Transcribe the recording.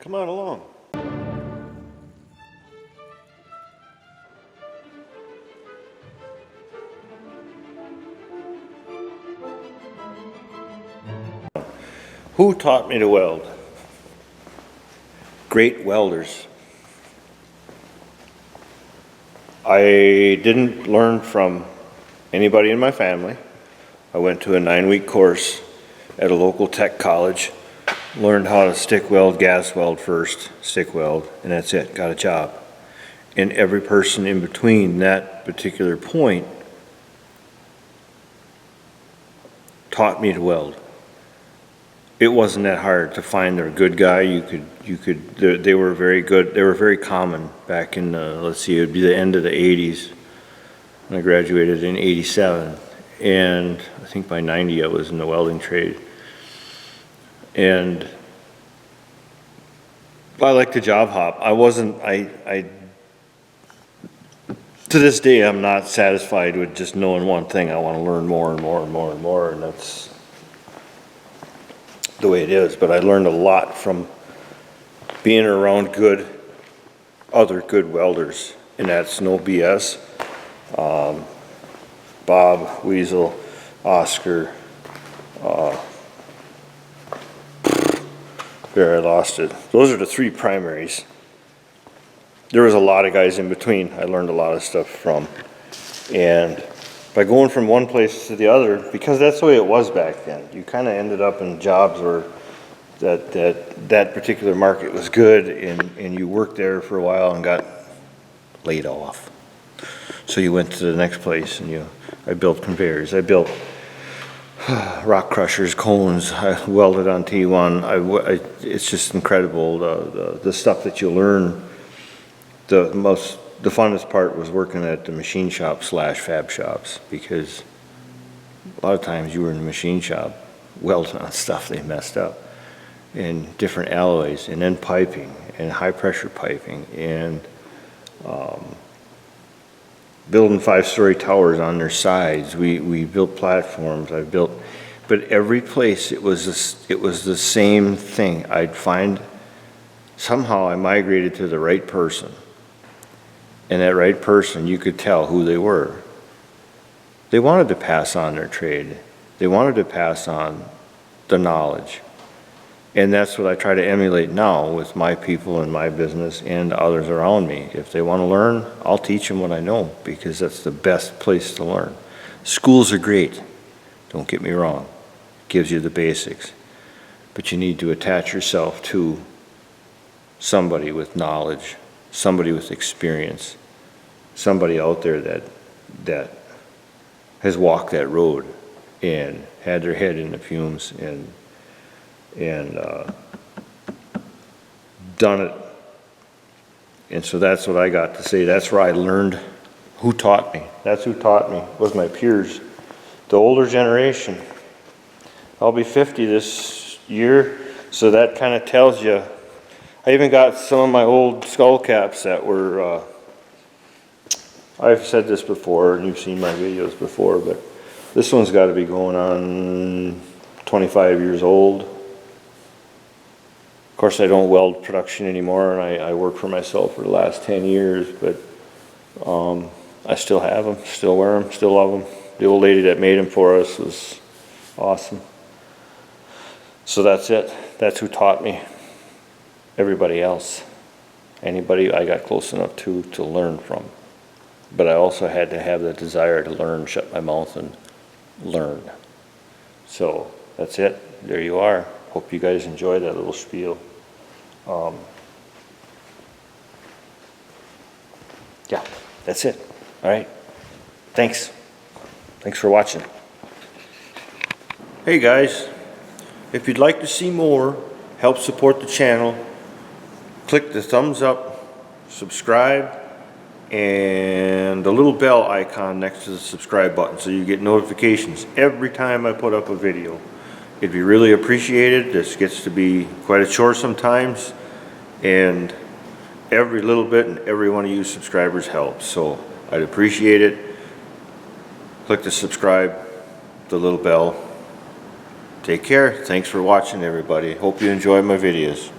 Come on along. Who taught me to weld? Great welders. I didn't learn from anybody in my family. I went to a 9-week course at a local tech college, learned how to stick weld, gas weld first, stick weld, and that's it, got a job. And every person in between that particular point taught me to weld. It wasn't that hard to find a good guy. They were very good. They were very common back in let's see, it would be the end of the 80s. I graduated in 87, and I think by 90 I was in the welding trade. And I like to job hop. To this day, I'm not satisfied with just knowing one thing. I want to learn more and more and more and more, and that's the way it is. But I learned a lot from being around other good welders, and that's no BS. Bob, Weasel, Oscar, there, I lost it. Those are the three primaries. There was a lot of guys in between I learned a lot of stuff from. And by going from one place to the other, because that's the way it was back then, you kind of ended up in jobs where that particular market was good, and you worked there for a while and got laid off. So you went to the next place, and I built conveyors. I built rock crushers, cones. I welded on T1. It's just incredible the stuff that you learn. The funnest part was working at the machine shop / fab shops, because a lot of times you were in the machine shop welding on stuff they messed up, and different alloys, and then piping, and high pressure piping, and building 5-story towers on their sides. We built platforms. But every place it was the same thing. I'd find somehow I migrated to the right person, and that right person, you could tell who they were. They wanted to pass on their trade. They wanted to pass on the knowledge. And that's what I try to emulate now with my people and my business and others around me. If they want to learn, I'll teach them what I know, because that's the best place to learn. Schools are great, don't get me wrong. It gives you the basics. But you need to attach yourself to somebody with knowledge, somebody with experience, somebody out there that has walked that road and had their head in the fumes and done it. And so that's what I got to say. That's where I learned who taught me. That's who taught me, was my peers, the older generation. I'll be 50 this year, so that kind of tells you. I even got some of my old skull caps that were, I've said this before, and you've seen my videos before, but this one's got to be going on 25 years old. Of course, I don't weld production anymore, and I work for myself for the last 10 years, but I still have them, still wear them, still love them. The old lady that made them for us was awesome. So that's it. That's who taught me. Everybody else, anybody I got close enough to learn from. But I also had to have the desire to learn, shut my mouth and learn. So that's it. There you are. Hope you guys enjoyed that little spiel. Yeah, that's it. All right. Thanks. Thanks for watching. Hey guys, if you'd like to see more, help support the channel, click the thumbs up, subscribe, and the little bell icon next to the subscribe button so you get notifications every time I put up a video. It'd be really appreciated. This gets to be quite a chore sometimes, and every little bit and every one of you subscribers helps, so I'd appreciate it. Click the subscribe, the little bell. Take care. Thanks for watching, everybody. Hope you enjoy my videos.